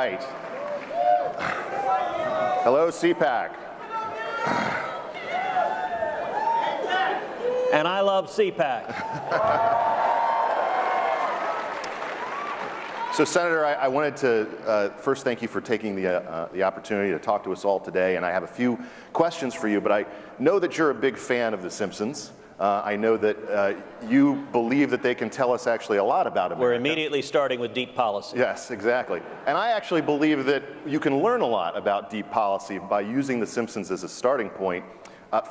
right. Hello, CPAC. And I love CPAC. So, Senator, I wanted to first thank you for taking the opportunity to talk to us all today, and I have a few questions for you, but I know that you're a big fan of The Simpsons. I know that you believe that they can tell us actually a lot about America. We're immediately starting with deep policy. Yes, exactly. And I actually believe that you can learn a lot about deep policy by using The Simpsons as a starting point.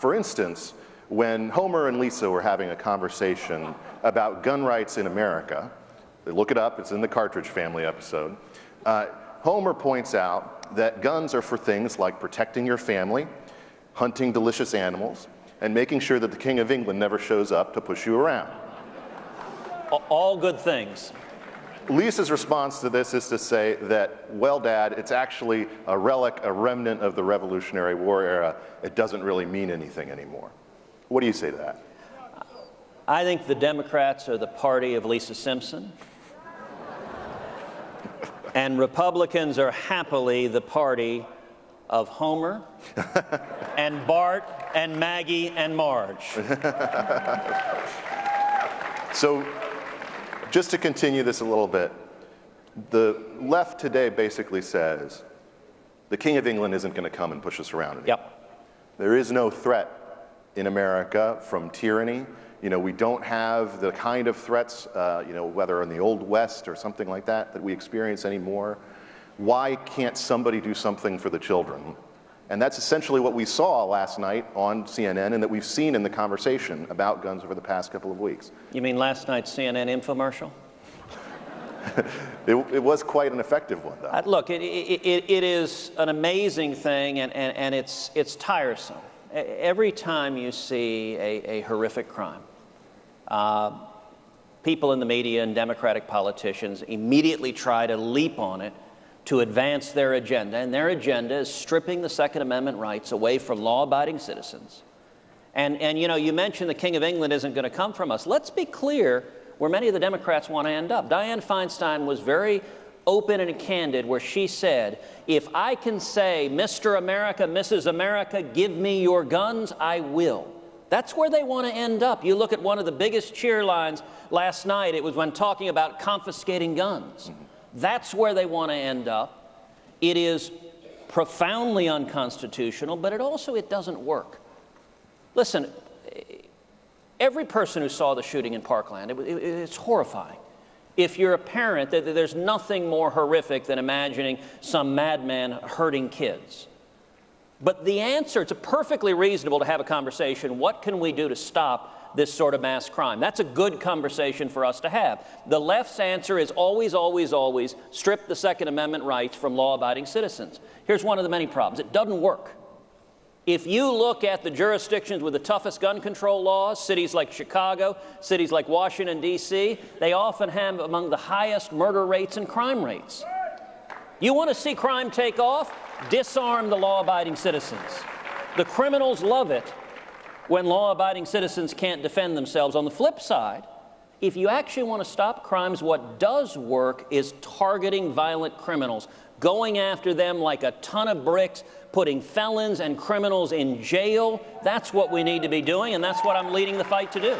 For instance, when Homer and Lisa were having a conversation about gun rights in America, look it up, it's in the Cartridge Family episode, Homer points out that guns are for things like protecting your family, hunting delicious animals, and making sure that the King of England never shows up to push you around. All good things. Lisa's response to this is to say that, well, Dad, it's actually a relic, a remnant of the Revolutionary War era. It doesn't really mean anything anymore. What do you say to that? I think the Democrats are the party of Lisa Simpson. And Republicans are happily the party of Homer and Bart and Maggie and Marge. So, just to continue this a little bit, the left today basically says the King of England isn't going to come and push us around anymore. Yep. There is no threat in America from tyranny. You know, we don't have the kind of threats, you know, whether in the Old West or something like that, that we experience anymore. Why can't somebody do something for the children? And that's essentially what we saw last night on CNN and that we've seen in the conversation about guns over the past couple of weeks. You mean last night's CNN infomercial? It was quite an effective one, though. Look, it is an amazing thing, and it's tiresome. Every time you see a horrific crime, people in the media and Democratic politicians immediately try to leap on it to advance their agenda, and their agenda is stripping the Second Amendment rights away from law-abiding citizens. And you know, you mentioned the King of England isn't going to come from us. Let's be clear where many of the Democrats want to end up. Dianne Feinstein was very open and candid where she said, if I can say, Mr. America, Mrs. America, give me your guns, I will. That's where they want to end up. You look at one of the biggest cheer lines last night, it was when talking about confiscating guns. That's where they want to end up. It is profoundly unconstitutional, but it doesn't work. Listen, every person who saw the shooting in Parkland, it's horrifying. If you're a parent, there's nothing more horrific than imagining some madman hurting kids. But the answer, it's perfectly reasonable to have a conversation, what can we do to stop this sort of mass crime? That's a good conversation for us to have. The left's answer is always, always, always strip the Second Amendment rights from law-abiding citizens. Here's one of the many problems. It doesn't work. If you look at the jurisdictions with the toughest gun control laws, cities like Chicago, cities like Washington, D.C., they often have among the highest murder rates and crime rates. You want to see crime take off? Disarm the law-abiding citizens. The criminals love it when law-abiding citizens can't defend themselves. On the flip side, if you actually want to stop crimes, what does work is targeting violent criminals, going after them like a ton of bricks, putting felons and criminals in jail. That's what we need to be doing, and that's what I'm leading the fight to do.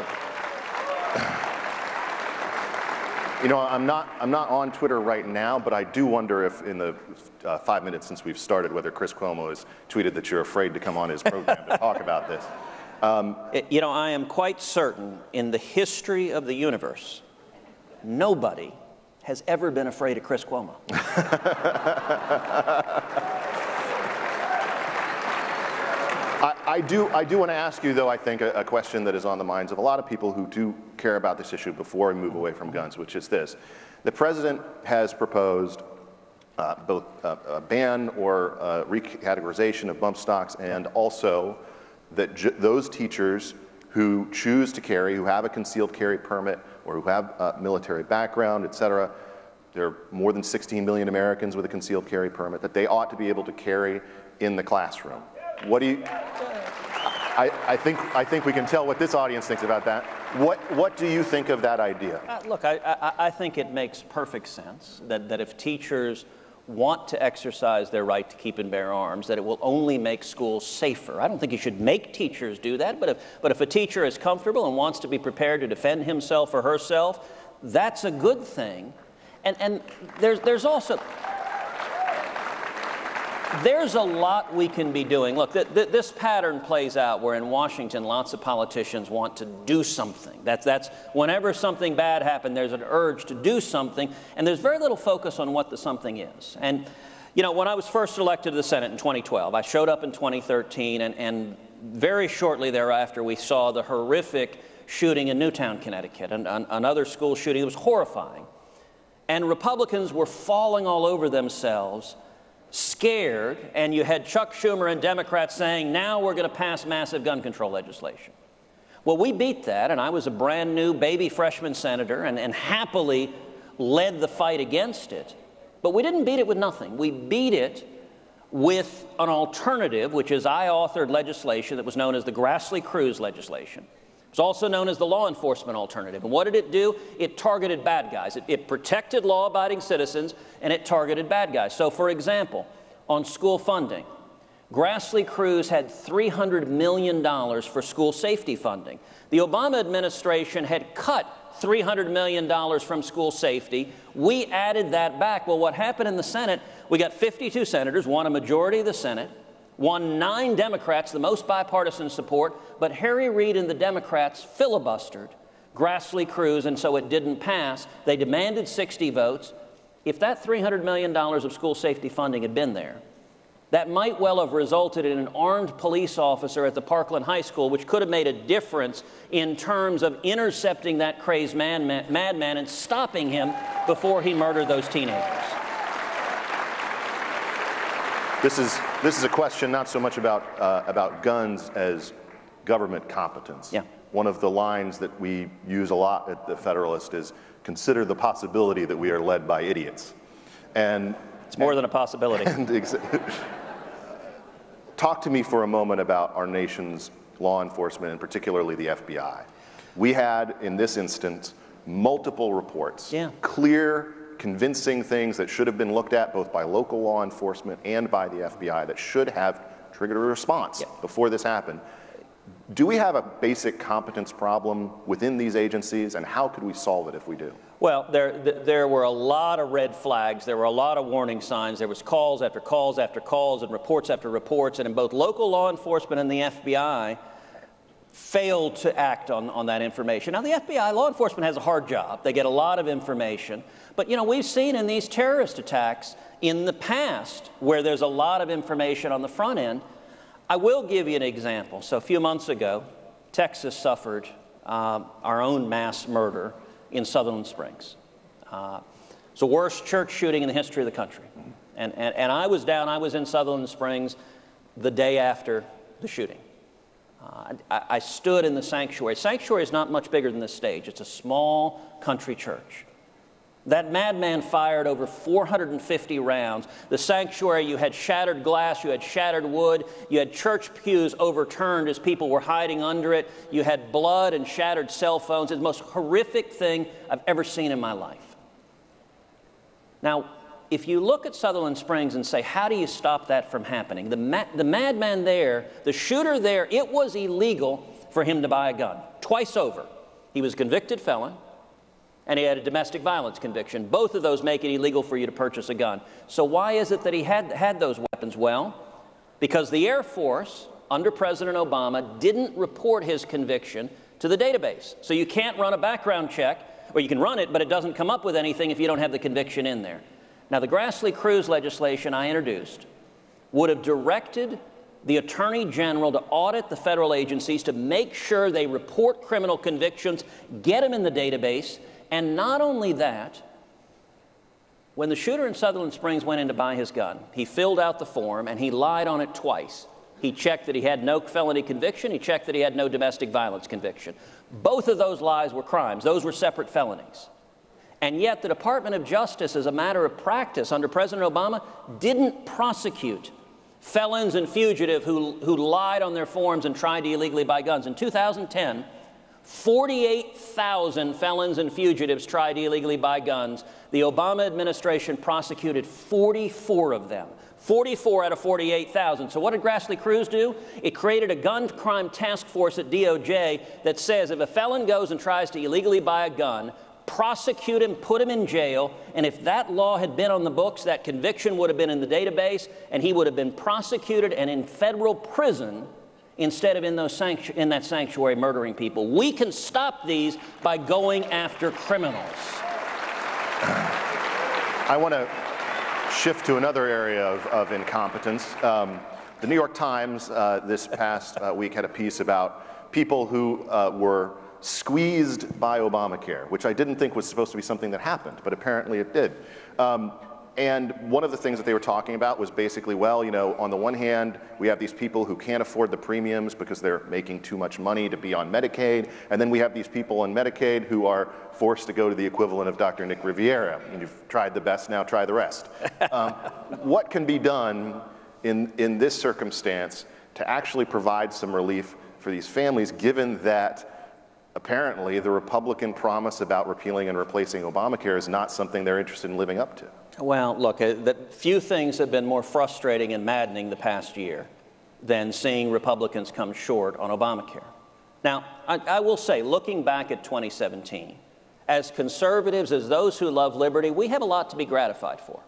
You know, I'm not on Twitter right now, but I do wonder if in the 5 minutes since we've started, whether Chris Cuomo has tweeted that you're afraid to come on his program to talk about this. You know, I am quite certain in the history of the universe, nobody has ever been afraid of Chris Cuomo. I do want to ask you, though, I think, a question that is on the minds of a lot of people who do care about this issue before we move away from guns, which is this. The president has proposed both a ban or a recategorization of bump stocks, and also that those teachers who choose to carry, who have a concealed carry permit, or who have a military background, et cetera, there are more than 16 million Americans with a concealed carry permit, that they ought to be able to carry in the classroom. What do you... I think we can tell what this audience thinks about that. What do you think of that idea? Look, I think it makes perfect sense that if teachers want to exercise their right to keep and bear arms, that it will only make schools safer. I don't think you should make teachers do that, but if a teacher is comfortable and wants to be prepared to defend himself or herself, that's a good thing. And there's also... There's a lot we can be doing. Look, this pattern plays out where in Washington, lots of politicians want to do something. That's whenever something bad happens, there's an urge to do something, and there's very little focus on what the something is. And, you know, when I was first elected to the Senate in 2012, I showed up in 2013, and very shortly thereafter, we saw the horrific shooting in Newtown, Connecticut, and another school shooting. It was horrifying. And Republicans were falling all over themselves, scared, and you had Chuck Schumer and Democrats saying, now we're going to pass massive gun control legislation. Well, we beat that, and I was a brand new baby freshman senator and happily led the fight against it. But we didn't beat it with nothing. We beat it with an alternative, which is I authored legislation that was known as the Grassley-Cruz legislation. It was also known as the law enforcement alternative. And what did it do? It targeted bad guys. It protected law-abiding citizens, and it targeted bad guys. So, for example, on school funding, Grassley-Cruz had $300 million for school safety funding. The Obama administration had cut $300 million from school safety. We added that back. Well, what happened in the Senate, we got 52 senators, won a majority of the Senate, won 9 Democrats, the most bipartisan support, but Harry Reid and the Democrats filibustered Grassley-Cruz, and so it didn't pass. They demanded 60 votes. If that $300 million of school safety funding had been there, that might well have resulted in an armed police officer at the Parkland High School, which could have made a difference in terms of intercepting that crazed madman and stopping him before he murdered those teenagers. This is a question not so much about guns as government competence. Yeah. One of the lines that we use a lot at the Federalist is, consider the possibility that we are led by idiots. And it's more than a possibility. Talk to me for a moment about our nation's law enforcement, and particularly the FBI. We had, in this instance, multiple reports, clear, convincing things that should have been looked at both by local law enforcement and by the FBI that should have triggered a response before this happened. Do we have a basic competence problem within these agencies, and how could we solve it if we do? Well, there were a lot of red flags. There were a lot of warning signs. There was calls after calls after calls and reports after reports, and in both local law enforcement and the FBI failed to act on that information. Now, the FBI, law enforcement, has a hard job. They get a lot of information. But, you know, we've seen in these terrorist attacks in the past where there's a lot of information on the front end. I will give you an example. So a few months ago, Texas suffered our own mass murder in Sutherland Springs. It's the worst church shooting in the history of the country. And I was in Sutherland Springs the day after the shooting. I stood in the sanctuary. Sanctuary is not much bigger than this stage. It's a small country church. That madman fired over 450 rounds. The sanctuary, you had shattered glass, you had shattered wood, you had church pews overturned as people were hiding under it, you had blood and shattered cell phones. It's the most horrific thing I've ever seen in my life. Now, if you look at Sutherland Springs and say, how do you stop that from happening? The madman there, the shooter there, it was illegal for him to buy a gun, twice over. He was a convicted felon, and he had a domestic violence conviction. Both of those make it illegal for you to purchase a gun. So why is it that he had those weapons? Well, because the Air Force, under President Obama, didn't report his conviction to the database. So you can't run a background check, or you can run it, but it doesn't come up with anything if you don't have the conviction in there. Now, the Grassley-Cruz legislation I introduced would have directed the Attorney General to audit the federal agencies to make sure they report criminal convictions, get them in the database, and not only that, when the shooter in Sutherland Springs went in to buy his gun, he filled out the form and he lied on it twice. He checked that he had no felony conviction. He checked that he had no domestic violence conviction. Both of those lies were crimes. Those were separate felonies. And yet the Department of Justice, as a matter of practice under President Obama, didn't prosecute felons and fugitives who lied on their forms and tried to illegally buy guns. In 2010, 48,000 felons and fugitives tried to illegally buy guns. The Obama administration prosecuted 44 of them. 44 out of 48,000. So what did Grassley Cruz do? It created a gun crime task force at DOJ that says if a felon goes and tries to illegally buy a gun, prosecute him, put him in jail, and if that law had been on the books, that conviction would have been in the database, and he would have been prosecuted and in federal prison instead of in that sanctuary murdering people. We can stop these by going after criminals. I want to shift to another area of incompetence. The New York Times this past week had a piece about people who were squeezed by Obamacare, which I didn't think was supposed to be something that happened, but apparently it did. And one of the things that they were talking about was basically, well, you know, on the one hand, we have these people who can't afford the premiums because they're making too much money to be on Medicaid, and then we have these people on Medicaid who are forced to go to the equivalent of Dr. Nick Riviera. And you've tried the best, now try the rest. What can be done in this circumstance to actually provide some relief for these families, given that apparently the Republican promise about repealing and replacing Obamacare is not something they're interested in living up to? Well, look, few things have been more frustrating and maddening the past year than seeing Republicans come short on Obamacare. Now, I will say, looking back at 2017, as conservatives, as those who love liberty, we have a lot to be gratified for.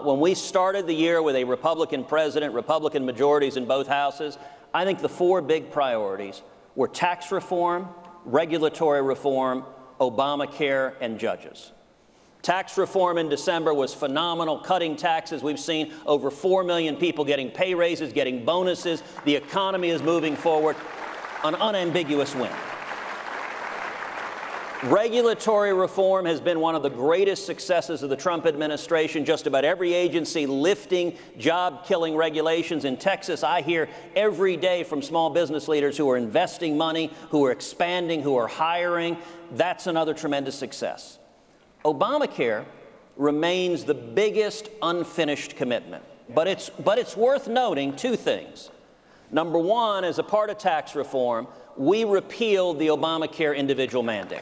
When we started the year with a Republican president, Republican majorities in both houses, I think the four big priorities were tax reform, regulatory reform, Obamacare, and judges. Tax reform in December was phenomenal, cutting taxes. We've seen over 4 million people getting pay raises, getting bonuses. The economy is moving forward. An unambiguous win. Regulatory reform has been one of the greatest successes of the Trump administration. Just about every agency lifting job-killing regulations. In Texas, I hear every day from small business leaders who are investing money, who are expanding, who are hiring. That's another tremendous success. Obamacare remains the biggest unfinished commitment, but it's worth noting two things. Number one, as a part of tax reform, we repealed the Obamacare individual mandate.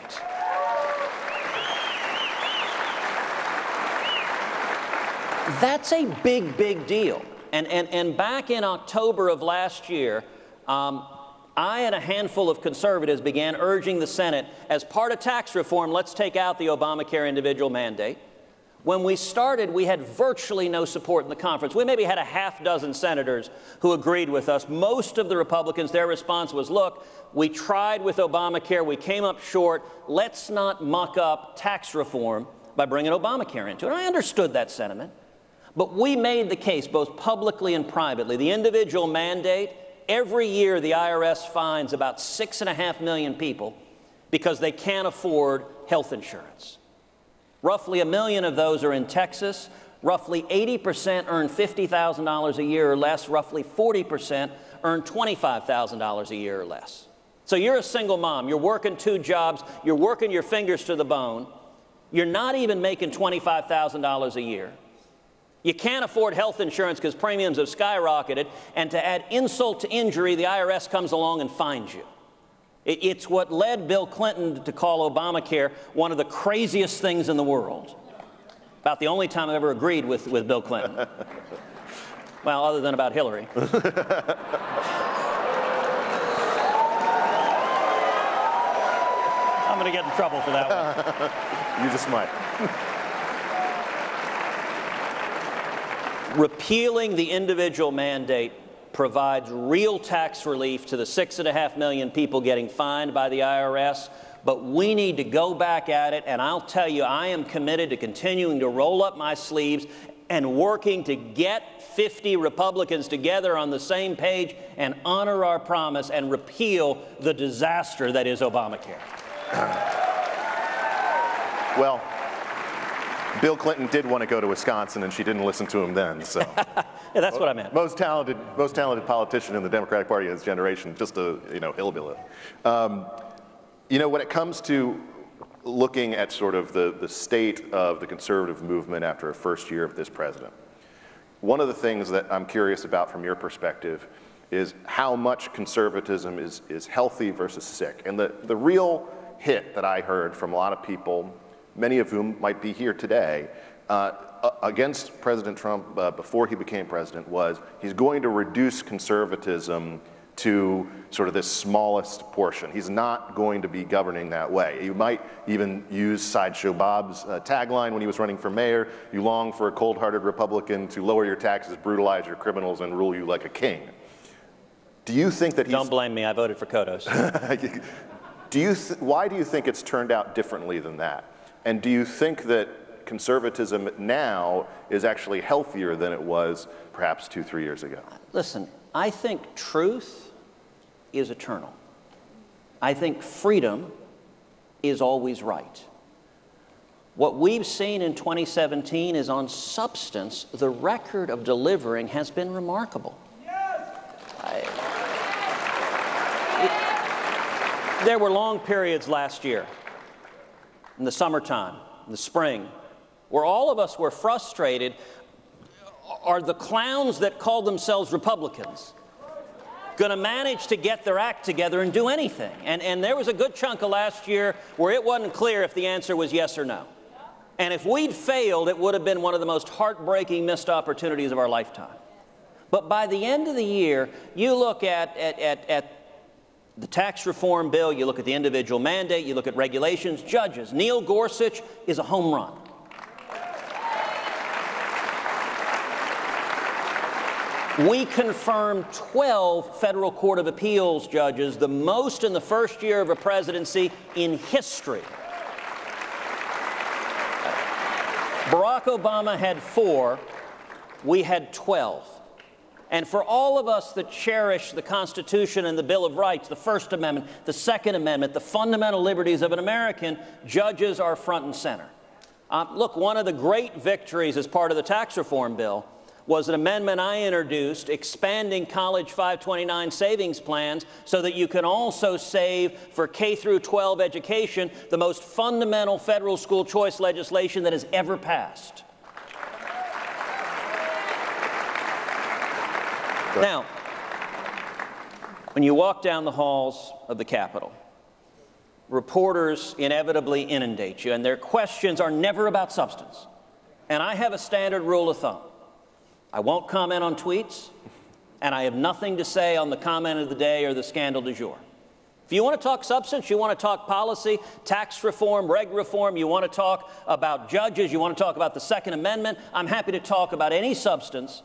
That's a big, big deal. And back in October of last year, I and a handful of conservatives began urging the Senate, as part of tax reform, let's take out the Obamacare individual mandate. When we started, we had virtually no support in the conference. We maybe had a half dozen senators who agreed with us. Most of the Republicans, their response was, look, we tried with Obamacare, we came up short, let's not muck up tax reform by bringing Obamacare into it. And I understood that sentiment. But we made the case, both publicly and privately, the individual mandate. Every year, the IRS fines about 6.5 million people because they can't afford health insurance. Roughly 1 million of those are in Texas. Roughly 80% earn $50,000 a year or less. Roughly 40% earn $25,000 a year or less. So you're a single mom. You're working 2 jobs. You're working your fingers to the bone. You're not even making $25,000 a year. You can't afford health insurance because premiums have skyrocketed, and to add insult to injury, the IRS comes along and fines you. It's what led Bill Clinton to call Obamacare one of the craziest things in the world. About the only time I've ever agreed with Bill Clinton. Well, other than about Hillary. I'm going to get in trouble for that one. You just might. Repealing the individual mandate provides real tax relief to the 6.5 million people getting fined by the IRS, but we need to go back at it, and I'll tell you, I am committed to continuing to roll up my sleeves and working to get 50 Republicans together on the same page and honor our promise and repeal the disaster that is Obamacare. Well, Bill Clinton did want to go to Wisconsin, and she didn't listen to him then. So, yeah, that's what I meant. Most talented politician in the Democratic Party of his generation, just a hillbilly. When it comes to looking at sort of the state of the conservative movement after a first year of this president, one of the things that I'm curious about from your perspective is how much conservatism is healthy versus sick. And the real hit that I heard from a lot of people, many of whom might be here today, against President Trump before he became president was he's going to reduce conservatism to sort of this smallest portion. He's not going to be governing that way. You might even use Sideshow Bob's tagline when he was running for mayor, "You long for a cold-hearted Republican to lower your taxes, brutalize your criminals, and rule you like a king." Do you think that he's... Don't blame me, I voted for Kodos. Why do you think it's turned out differently than that? And do you think that conservatism now is actually healthier than it was perhaps 2-3 years ago? Listen, I think truth is eternal. I think freedom is always right. What we've seen in 2017 is, on substance, the record of delivering has been remarkable. There were long periods last year, in the summertime, in the spring, where all of us were frustrated. Are the clowns that call themselves Republicans going to manage to get their act together and do anything? And there was a good chunk of last year where it wasn't clear if the answer was yes or no. And if we'd failed, it would have been one of the most heartbreaking missed opportunities of our lifetime. But by the end of the year, you look at the tax reform bill, you look at the individual mandate, you look at regulations, judges. Neil Gorsuch is a home run. We confirmed 12 Federal Court of Appeals judges, the most in the first year of a presidency in history. Barack Obama had 4, we had 12. And for all of us that cherish the Constitution and the Bill of Rights, the First Amendment, the Second Amendment, the fundamental liberties of an American, judges are front and center. Look, one of the great victories as part of the tax reform bill was an amendment I introduced expanding college 529 savings plans so that you can also save for K through 12 education, the most fundamental federal school choice legislation that has ever passed. Now, when you walk down the halls of the Capitol, reporters inevitably inundate you, and their questions are never about substance. And I have a standard rule of thumb. I won't comment on tweets, and I have nothing to say on the comment of the day or the scandal du jour. If you want to talk substance, you want to talk policy, tax reform, reg reform, you want to talk about judges, you want to talk about the Second Amendment, I'm happy to talk about any substance,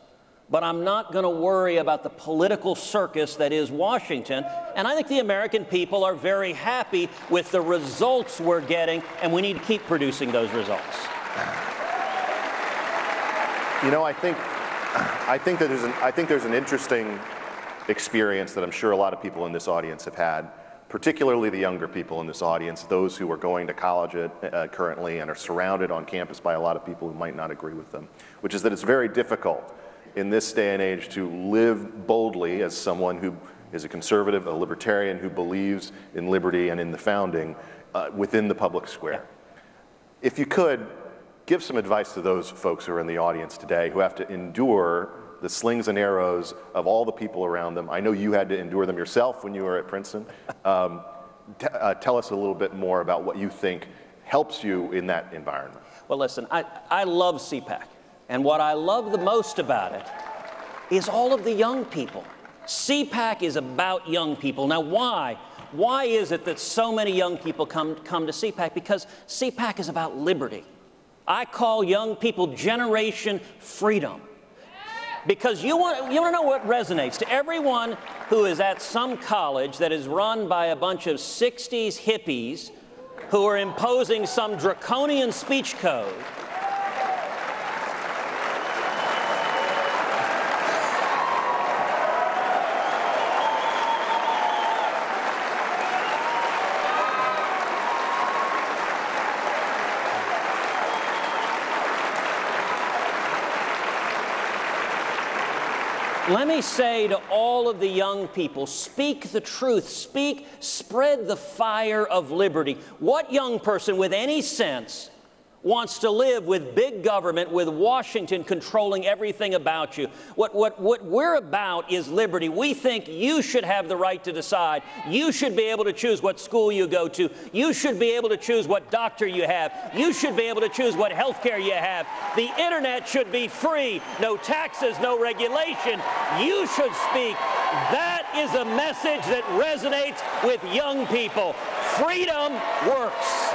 but I'm not going to worry about the political circus that is Washington. And I think the American people are very happy with the results we're getting, and we need to keep producing those results. You know, I think there's an interesting experience that I'm sure a lot of people in this audience have had, particularly the younger people in this audience, those who are going to college currently and are surrounded on campus by a lot of people who might not agree with them, which is that it's very difficult in this day and age to live boldly as someone who is a conservative, a libertarian who believes in liberty and in the founding within the public square. If you could, give some advice to those folks who are in the audience today who have to endure the slings and arrows of all the people around them. I know you had to endure them yourself when you were at Princeton. Tell us a little bit more about what you think helps you in that environment. Well, listen, I love CPAC. And what I love the most about it is all of the young people. CPAC is about young people. Now, why? Why is it that so many young people come to CPAC? Because CPAC is about liberty. I call young people Generation Freedom. Because you want to know what resonates to everyone who is at some college that is run by a bunch of 60s hippies who are imposing some draconian speech code. Let me say to all of the young people, speak the truth, spread the fire of liberty. What young person with any sense wants to live with big government, with Washington controlling everything about you. What we're about is liberty. We think you should have the right to decide. You should be able to choose what school you go to. You should be able to choose what doctor you have. You should be able to choose what health care you have. The internet should be free. No taxes, no regulation. You should speak. That is a message that resonates with young people. Freedom works.